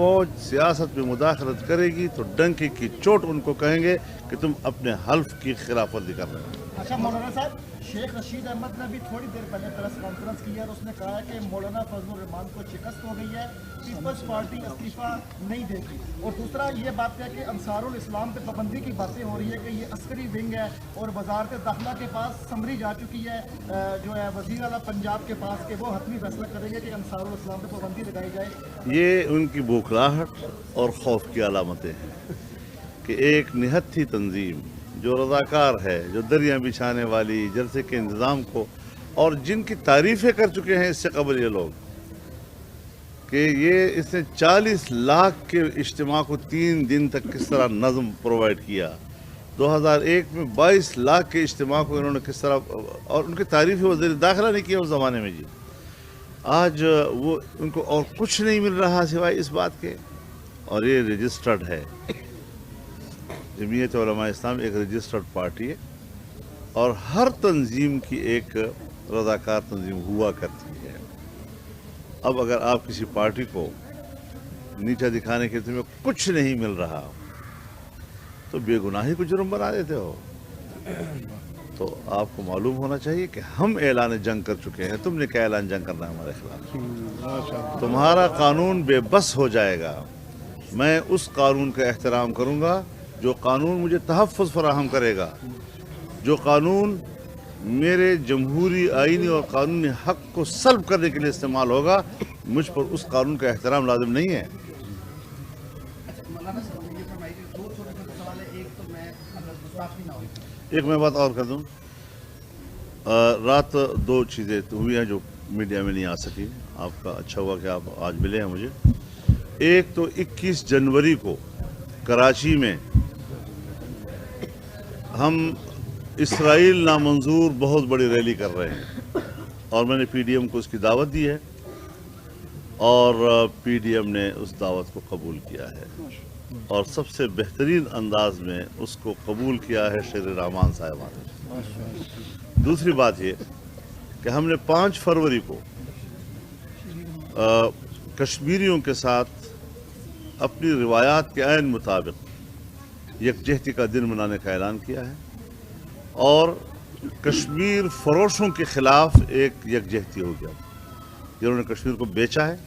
फौज सियासत में मुदाखलत करेगी तो डंके की चोट उनको कहेंगे कि तुम अपने हल्फ की खिलाफ वर्जी कर रहे हो। अच्छा मौलाना साहब, शेख रशीद अहमद ने भी थोड़ी देर पहले प्रेस कॉन्फ्रेंस की है और उसने कहा है कि मौलाना फजलुर रहमान को शिकस्त हो गई है, पीपल्स पार्टी इस्तीफा नहीं देगी। और दूसरा ये बात है कि अंसारुल इस्लाम पे पाबंदी की बातें हो रही है कि ये अस्करी विंग है और वजारत दाखिला के पास समरी जा चुकी है, जो है वजीर आला पंजाब के पास, कि वो हतमी फैसला करेंगे कि अंसारुल इस्लाम पे पाबंदी लगाई जाए। ये उनकी बौखलाहट और खौफ की अलामतें हैं कि एक निहत्थी तंजीम जो रज़ाकार है, जो दरिया बिछाने वाली जलसे के इंतज़ाम को, और जिनकी तारीफ़ें कर चुके हैं इससे कबल ये लोग कि ये इसने 40 लाख के इज्तिमा को 3 दिन तक किस तरह नज़म प्रोवाइड किया, 2001 में 22 लाख के इज्तिमा को इन्होंने किस तरह, और उनकी तारीफ़ें वज़ीर दाखिला नहीं किया उस ज़माने में जी। आज वो उनको और कुछ नहीं मिल रहा सिवाय इस बात के, और ये रजिस्टर्ड है। जमीयत उलमा इस्लाम एक रजिस्टर्ड पार्टी है और हर तंजीम की एक रज़ाकार तंजीम हुआ करती है। अब अगर आप किसी पार्टी को नीचा दिखाने के तुम्हें कुछ नहीं मिल रहा तो बेगुनाही को जुर्म बना देते हो। तो आपको मालूम होना चाहिए कि हम ऐलान जंग कर चुके हैं, तुमने क्या ऐलान जंग करना है हमारे खिलाफ? तुम्हारा कानून बेबस हो जाएगा। मैं उस कानून का एहतराम करूँगा जो कानून मुझे तहफ़्फ़ुज़ फराहम करेगा, जो कानून मेरे जमहूरी आईनी और कानूनी हक़ को सल्ब करने के लिए इस्तेमाल होगा। मुझ पर उस कानून का एहतराम लाजिम नहीं है। एक मैं बात और कर दूँ, रात 2 चीज़ें हुई हैं जो मीडिया में नहीं आ सकी। आपका अच्छा हुआ कि आप आज मिले हैं मुझे। एक तो 21 जनवरी को कराची में हम इसराइल नामंजूर बहुत बड़ी रैली कर रहे हैं और मैंने पीडीएम को उसकी दावत दी है और पीडीएम ने उस दावत को कबूल किया है और सबसे बेहतरीन अंदाज में उसको कबूल किया है शेर रहमान साहिबा ने। दूसरी बात ये कि हमने 5 फरवरी को कश्मीरियों के साथ अपनी रिवायात के ऐन मुताबिक यकजहती का दिन मनाने का ऐलान किया है और कश्मीर फरोशों के ख़िलाफ़ एक यकजहती हो गया। जिन्होंने कश्मीर को बेचा है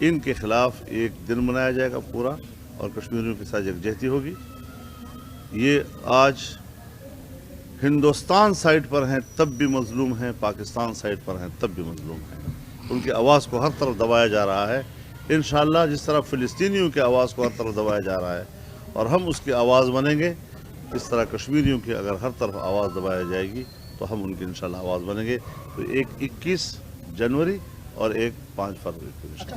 इनके ख़िलाफ़ एक दिन मनाया जाएगा पूरा और कश्मीरियों के साथ यकजहती होगी। ये आज हिंदुस्तान साइड पर हैं तब भी मजलूम हैं, पाकिस्तान साइड पर हैं तब भी मजलूम हैं। उनकी आवाज़ को हर तरफ दबाया जा रहा है। इंशाअल्लाह जिस तरह फ़िलिस्तीनियों की आवाज़ को हर तरफ दबाया जा रहा है और हम उसकी आवाज़ बनेंगे, इस तरह कश्मीरियों की अगर हर तरफ आवाज़ दबाई जाएगी तो हम उनकी इंशाअल्लाह आवाज़ बनेंगे। तो एक 21 जनवरी और एक 5 फरवरी को। ऐसा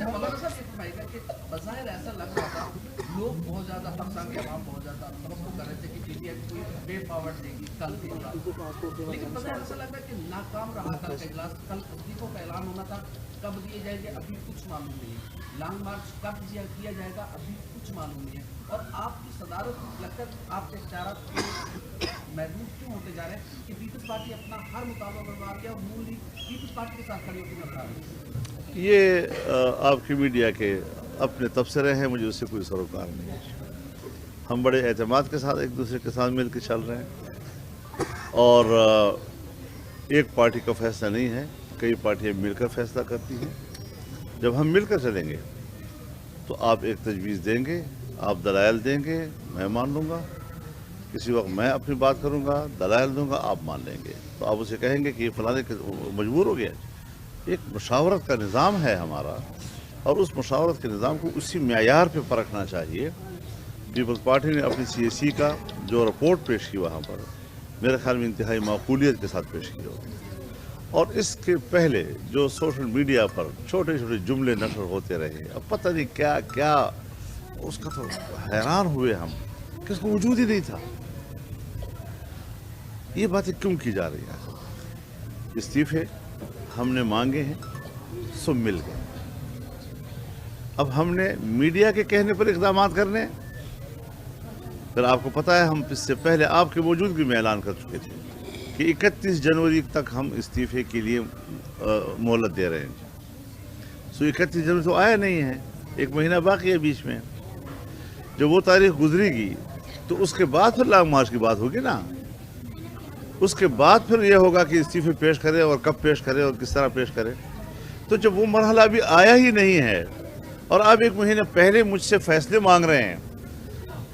लग रहा था लोग बहुत ज़्यादा पाकिस्तान के अवाम बहुत ज़्यादा तवक्को कर रहे थे कि पीटीआई कोई बे पावर देगी कल भी होगा, लेकिन ऐसा लग रहा है कि नाकाम रहा कल का इजलास। कल इस्तीफों का ऐलान होना था, कब दिए जाएंगे अभी कुछ मालूम नहीं है। लॉन्ग मार्च कब किया जाएगा अभी कुछ मालूम नहीं है। और आपकी सदारत लगता है आपके इख्तियारात महदूद क्यों होते जा रहे हैं कि पीपल्स पार्टी अपना हर मुतालबा बर्बाद किया और मूल लीग पीपल्स पार्टी के साथ खड़ी होकर नजर आ रही है? ये आपकी मीडिया के अपने तबसरे हैं, मुझे उससे कोई सरोकार नहीं है। हम बड़े एतमाद के साथ एक दूसरे के साथ मिल के चल रहे हैं और एक पार्टी का फैसला नहीं है, कई पार्टियां मिलकर फैसला करती हैं। जब हम मिलकर चलेंगे तो आप एक तजवीज़ देंगे, आप दलाइल देंगे, मैं मान लूँगा। किसी वक्त मैं अपनी बात करूँगा, दलाइल दूँगा, आप मान लेंगे। तो आप उसे कहेंगे कि ये फलाने के मजबूर हो गया। एक मुशावरत का निज़ाम है हमारा और उस मुशावरत के निज़ाम को उसी मेयार पे परखना चाहिए। पीपल्स पार्टी ने अपनी CAC का जो रिपोर्ट पेश की वहाँ पर मेरे ख्याल में इंतहाई माकूलियत के साथ पेश की होगी। और इसके पहले जो सोशल मीडिया पर छोटे छोटे जुमले नशर होते रहे, अब पता नहीं क्या क्या, उसका तो हैरान हुए हम कि उसका वजूद ही नहीं था। ये बातें क्यों की जा रही हैं? इस्तीफे हमने मांगे हैं, सब मिल गए। अब हमने मीडिया के कहने पर इक़दाम करने, फिर आपको पता है हम इससे पहले आपके मौजूदगी में ऐलान कर चुके थे कि 31 जनवरी तक हम इस्तीफे के लिए मोहलत दे रहे हैं। सो 31 जनवरी तो आया नहीं है, 1 महीना बाकी है बीच में। जब वो तारीख गुजरेगी तो उसके बाद फिर लॉन्ग मार्च की बात होगी ना। उसके बाद फिर ये होगा कि इस्तीफे पेश करें और कब पेश करें और किस तरह पेश करें। तो जब वो मरहला अभी आया ही नहीं है और आप 1 महीने पहले मुझसे फैसले मांग रहे हैं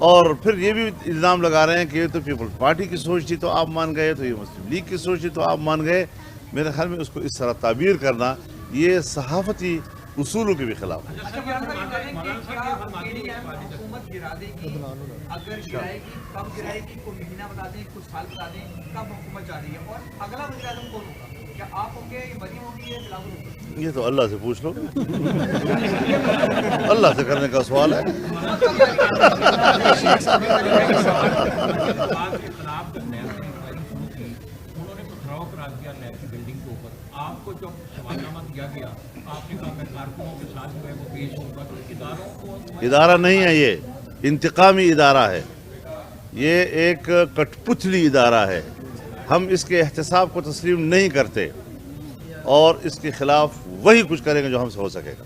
और फिर ये भी इल्ज़ाम लगा रहे हैं कि ये तो पीपल्स पार्टी की सोच थी तो आप मान गए, तो ये मुस्लिम लीग की सोच थी तो आप मान गए। मेरे ख्याल में उसको इस तरह ताबीर करना ये सहाफ़ती उसूलों के भी खिलाफ है। हुकूमत गिरा देगी, अगर गिराएगी कब गिराएगी, कोई महीना बता दें, कुछ साल बता दें, कब हुकूमत जा रही है और अगला वज़ीर आज़म कौन होगा? क्या आप होंगे, ये मरीम होगी, या बिलावल होगा? ये तो अल्लाह से पूछ लो। अल्लाह से करने का सवाल है। आपको जब सवालनामा दिया गया, आपने कहा मैं कारकुनों के साथ जो है वो पेश होगा, तो इदारों को इदारा नहीं है, ये इंतकामी इदारा है, ये एक कठपुतली इदारा है। हम इसके एहतसाब को तस्लीम नहीं करते और इसके खिलाफ वही कुछ करेंगे जो हमसे हो सकेगा।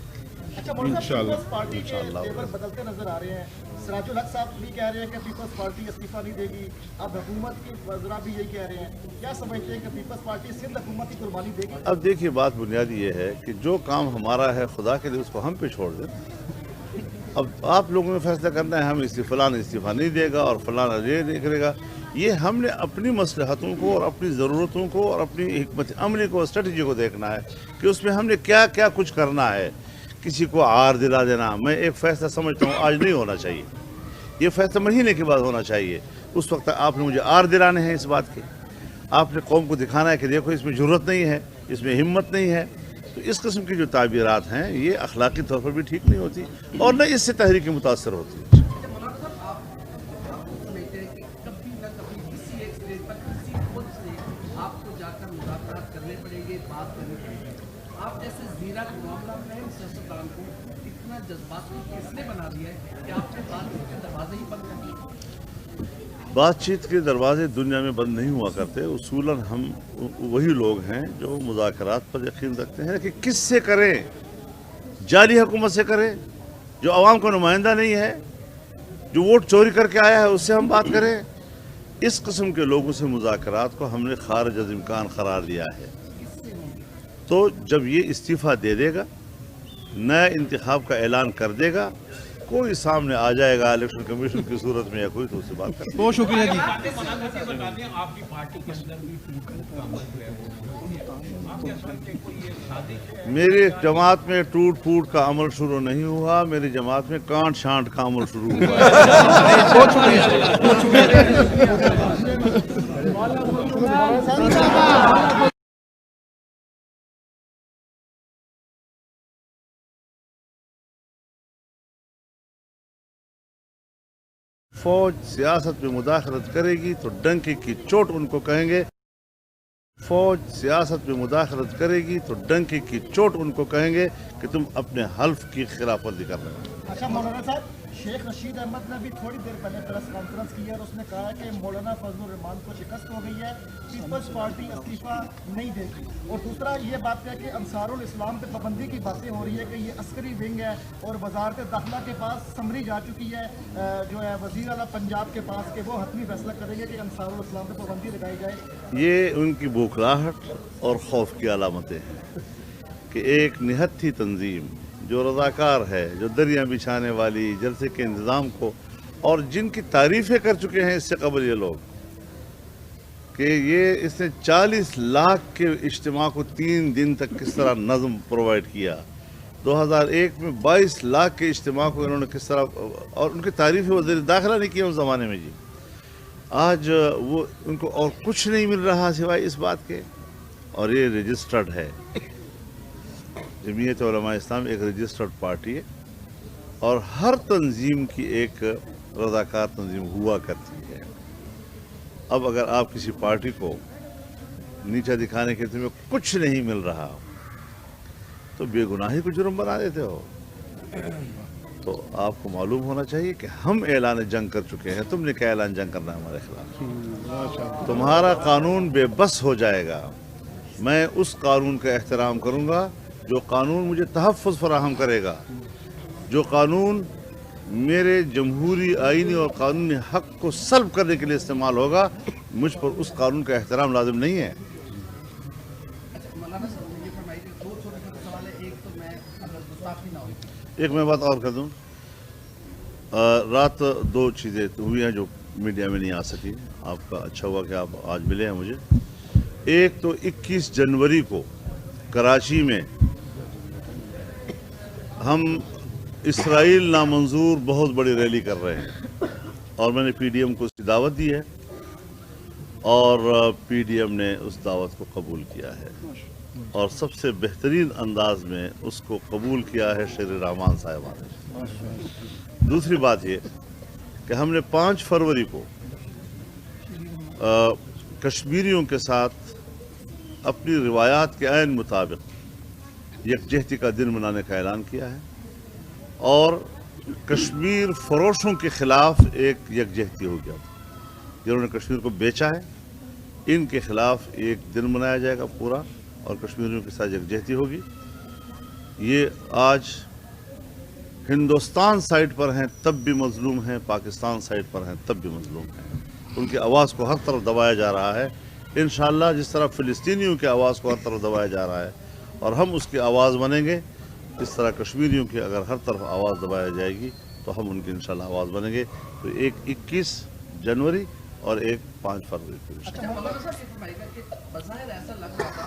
अच्छा, पीपल्स पार्टी के तेवर बदलते नजर आ रहे हैं। सिराजुल हक साहब भी कह रहे हैं कि पीपल्स पार्टी इस्तीफा नहीं देगी, अब हुकूमत की वज़रा भी यही कह रहे हैं। क्या समझते हैं कि पीपल्स पार्टी सिंध हुकूमत की कुर्बानी देगी? अब देखिए, बात बुनियादी ये है कि जो काम हमारा है खुदा के लिए उसको हम पे छोड़ दें। अब आप लोगों ने फैसला करना है हम फलाना इस्तीफा नहीं देगा और फलाना ये नहीं करेगा। ये हमने अपनी मसलहतों को और अपनी ज़रूरतों को और अपनी हिकमत अमली को, स्ट्रेटजी को देखना है कि उसमें हमने क्या क्या कुछ करना है। किसी को आर दिला देना, मैं एक फ़ैसला समझता हूँ आज नहीं होना चाहिए, ये फ़ैसला महीने के बाद होना चाहिए। उस वक्त आपने मुझे आर दिलाने हैं इस बात के, आपने कौम को दिखाना है कि देखो इसमें ज़रूरत नहीं है, इसमें हिम्मत नहीं है। तो इस किस्म की जो ताबीरात हैं ये अखलाकी तौर पर भी ठीक नहीं होती और न इससे तहरीक मुतासर होती है। आपको जाकर मुज़ाकरात करने पड़ेंगे, बात करनी पड़ेगी। आप जैसे ज़ीरा के मामला में सियासतदान को इतना जज्बाती किसने बना दिया है कि आपने बातचीत के दरवाजे ही बंद कर दिए? बातचीत के दरवाजे दुनिया में बंद नहीं हुआ करते। उसूलन हम वही लोग हैं जो मुज़ाकरात पर यकीन रखते हैं कि किससे करें, जाली हुकूमत से करें, जो आवाम का नुमाइंदा नहीं है, जो वोट चोरी करके आया है उससे हम बात करें। इस किस्म के लोगों से मुज़ाकरात को हमने खारिज अज़ इम्कान करार दिया है। तो जब ये इस्तीफ़ा दे देगा, नया इंतखाब का ऐलान कर देगा, कोई सामने आ जाएगा इलेक्शन कमीशन की सूरत में या कोई, तो उससे बात करें। बहुत शुक्रिया जी। आपकी पार्टी के अंदर भी टूट का अमल जो है वो आप क्या समझते हैं, कोई ये साजिश है? मेरे जमात में टूट फूट का अमल शुरू नहीं हुआ, मेरी जमात में कांट छांट का अमल शुरू हुआ है। बहुत शुक्रिया, बहुत शुक्रिया। फौज सियासत में मुदाखलत करेगी तो डंके की चोट उनको कहेंगे। फौज सियासत में मुदाखलत करेगी तो डंके की चोट उनको कहेंगे कि तुम अपने हल्फ की खिलाफ वर्जी कर रहे हो। अच्छा मौलाना साहब, शेख रशीद अहमद ने भी थोड़ी देर पहले प्रेस कॉन्फ्रेंस की है और उसने कहा कि मौलाना फजलुर रहमान को शिकस्त हो गई है, पीपल्स पार्टी इस्तीफा नहीं देगी। और दूसरा ये बात है कि अंसारुल इस्लाम पे पाबंदी की बातें हो रही है कि ये अस्करी विंग है और वजारत दाखिला के पास समरी जा चुकी है, जो है वजीर आला पंजाब के पास, कि वो हतमी फैसला करेंगे कि अंसारुल इस्लाम पे पाबंदी लगाई जाए। ये उनकी बौखलाहट और खौफ की अलामतें हैं कि एक निहत्थी तंजीम जो रज़ाकार है, जो दरिया बिछाने वाली, जलसे के इंतज़ाम को, और जिनकी तारीफ़ें कर चुके हैं इससे कबल ये लोग कि ये इसने 40 लाख के इज्तिमा को 3 दिन तक किस तरह नज़म प्रोवाइड किया, 2001 में 22 लाख के इज्तिमा को इन्होंने किस तरह, और उनकी तारीफ़ें वज़ीर दाखिला नहीं किया उस ज़माने में जी। आज वो उनको और कुछ नहीं मिल रहा सिवाय इस बात के, और ये रजिस्टर्ड है। जमीयत उलमा इस्लाम एक रजिस्टर्ड पार्टी है और हर तंजीम की एक रज़ाकार तंजीम हुआ करती है। अब अगर आप किसी पार्टी को नीचा दिखाने के तुम्हें कुछ नहीं मिल रहा तो बेगुनाही को जुर्म बना देते हो। तो आपको मालूम होना चाहिए कि हम ऐलान जंग कर चुके हैं, तुमने क्या ऐलान जंग करना है हमारे खिलाफ। तुम्हारा कानून बेबस हो जाएगा। मैं उस कानून का एहतराम करूँगा जो कानून मुझे तहफ़्फ़ुज़ फराहम करेगा। जो कानून मेरे जमहूरी आईनी और कानूनी हक को सल्ब करने के लिए इस्तेमाल होगा, मुझ पर उस कानून का एहतराम लाजिम नहीं है। अच्छा मौलाना साहब ये फरमाइए कि दो छोटे छोटे सवाल है। एक तो मैं अगर गुस्ताखी ना हो, एक मैं बात और कर दूं, रात दो चीज़ें तो हुई हैं जो मीडिया में नहीं आ सकी। आपका अच्छा हुआ कि आप आज मिले हैं मुझे। एक तो 21 जनवरी को कराची में हम इसराइल नामंजूर बहुत बड़ी रैली कर रहे हैं और मैंने पीडीएम को उसकी दावत दी है और पीडीएम ने उस दावत को कबूल किया है और सबसे बेहतरीन अंदाज में उसको कबूल किया है श्री रहमान साहिबा ने। दूसरी बात ये कि हमने 5 फरवरी को कश्मीरियों के साथ अपनी रिवायात के ऐन मुताबिक यकजहती का दिन मनाने का ऐलान किया है और कश्मीर फरोशों के खिलाफ एक यकजहती हो गया था जिन्होंने कश्मीर को बेचा है। इनके खिलाफ एक दिन मनाया जाएगा पूरा और कश्मीरियों के साथ यकजहती होगी। ये आज हिंदुस्तान साइड पर हैं तब भी मजलूम हैं, पाकिस्तान साइड पर हैं तब भी मजलूम हैं। उनकी आवाज़ को हर तरफ दबाया जा रहा है। इंशाअल्लाह जिस तरह फ़िलिस्तीनियों की आवाज़ को हर तरफ दबाया जा रहा है और हम उसकी आवाज़ बनेंगे, इस तरह कश्मीरियों की अगर हर तरफ आवाज़ दबाई जाएगी तो हम उनकी इंशाअल्लाह आवाज़ बनेंगे। तो एक 21 जनवरी और एक 5 फरवरी को। अच्छा मौलाना साहब ये फरमाइएगा कि बज़ाहिर ऐसा लग रहा था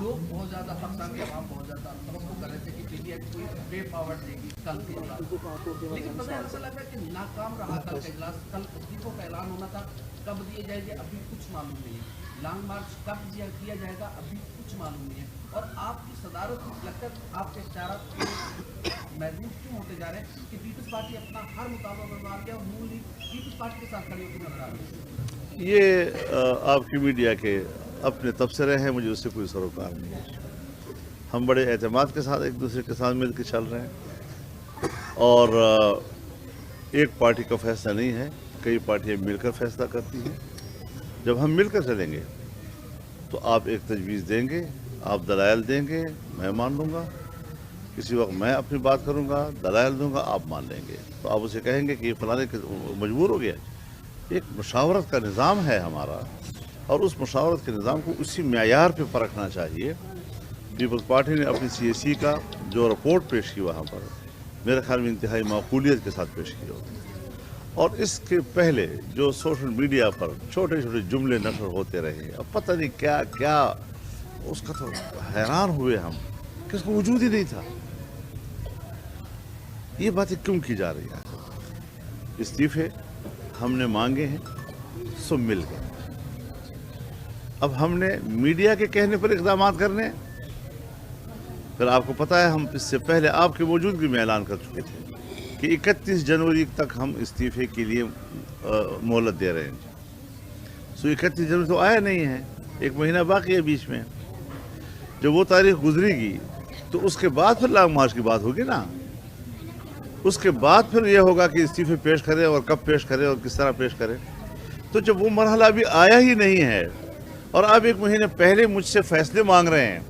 लोग बहुत ज़्यादा हक़सामी अवाम बहुत ज़्यादा तवक्को कर रहे थे कि पीडीएम कोई वे पावर देगी कल के इजलास, लेकिन बज़ाहिर ऐसा लग रहा है कि नाकाम रहा कल का इजलास। कल इस्तीफों का ऐलान होना था, कब दिए जाएंगे अभी कुछ मालूम नहीं है। लॉन्ग मार्च कब किया जाएगा अभी कुछ मालूम नहीं है। और आपकी सदारत लगता है आपके इख्तियारात महदूद क्यों होते जा रहे हैं कि पीपल्स पार्टी अपना हर मुताबिक बदलाव किया और नून लीग पीपल्स पार्टी के साथ खड़ी होकर नजर आ रही है। ये आपकी मीडिया के अपने तबसरे हैं, मुझे उससे कोई सरोकार नहीं है। हम बड़े एतमाद के साथ एक दूसरे के साथ मिलकर चल रहे हैं और एक पार्टी का फैसला नहीं है, कई पार्टियां मिलकर फैसला करती हैं। जब हम मिलकर चलेंगे तो आप एक तजवीज़ देंगे, आप दलाइल देंगे, मैं मान लूँगा। किसी वक्त मैं अपनी बात करूँगा, दलाइल दूँगा, आप मान लेंगे। तो आप उसे कहेंगे कि ये फलाने के मजबूर हो गया। एक मुशावरत का निज़ाम है हमारा और उस मुशावरत के निज़ाम को उसी मेयार पे परखना चाहिए। पीपल्स पार्टी ने अपनी CAC का जो रिपोर्ट पेश की वहाँ पर मेरे ख्याल में इंतहाई माकूलियत के साथ पेश की होगी। और इसके पहले जो सोशल मीडिया पर छोटे छोटे जुमले नशर होते रहे, अब पता नहीं क्या क्या, उसका तो हैरान हुए हम कि उसका वजूद ही नहीं था। ये बातें क्यों की जा रही हैं? इस्तीफे हमने मांगे हैं सब मिल गए। अब हमने मीडिया के कहने पर इक़दाम करने हैं। फिर आपको पता है हम इससे पहले आपके मौजूदगी में ऐलान कर चुके थे कि 31 जनवरी तक हम इस्तीफे के लिए मोहलत दे रहे हैं। सो 31 जनवरी तो आया नहीं है, एक महीना बाकी है बीच में। जब वो तारीख गुजरेगी तो उसके बाद फिर लॉन्ग मार्च की बात होगी ना। उसके बाद फिर यह होगा कि इस्तीफे पेश करें और कब पेश करें और किस तरह पेश करें। तो जब वो मरहला अभी आया ही नहीं है और आप एक महीने पहले मुझसे फैसले मांग रहे हैं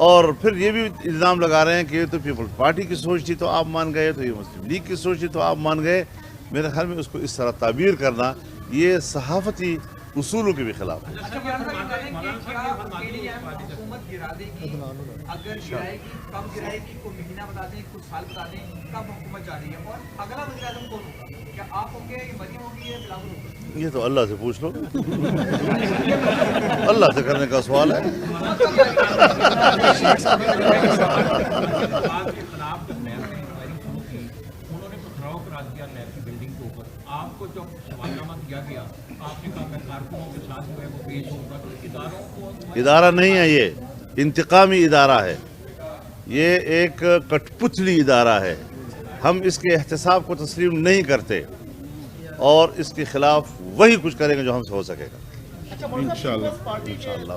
और फिर ये भी इल्ज़ाम लगा रहे हैं कि ये तो पीपल्स पार्टी की सोच थी तो आप मान गए, तो ये मुस्लिम लीग की सोच थी तो आप मान गए। मेरे ख्याल में उसको इस तरह ताबीर करना ये सहाफ़ती उसूलों के भी खिलाफ है। अच्छा हुकूमत गिरा देगी, अगर गिराएगी कब गिराएगी, कोई महीना बता दें, कुछ साल बता दें कब हुकूमत जा रही है और अगला वज़ीर-ए-आज़म कौन होगा? क्या आप होंगे, ये मरीम होगी या बिलावल होगा? ये तो अल्लाह से पूछ लो। अल्लाह से करने का सवाल है। आपको जब सवालनामा दिया गया आपने कहा मैं कारकुनों के साथ जो है वो पेश होगा, तो इदारों को इदारा नहीं है, ये इंतकामी इदारा है, ये एक कठपुतली इदारा है। हम इसके एहतसाब को तस्लीम नहीं करते और इसके खिलाफ वही कुछ करेंगे जो हमसे हो सकेगा। अच्छा, इंशाअल्लाह।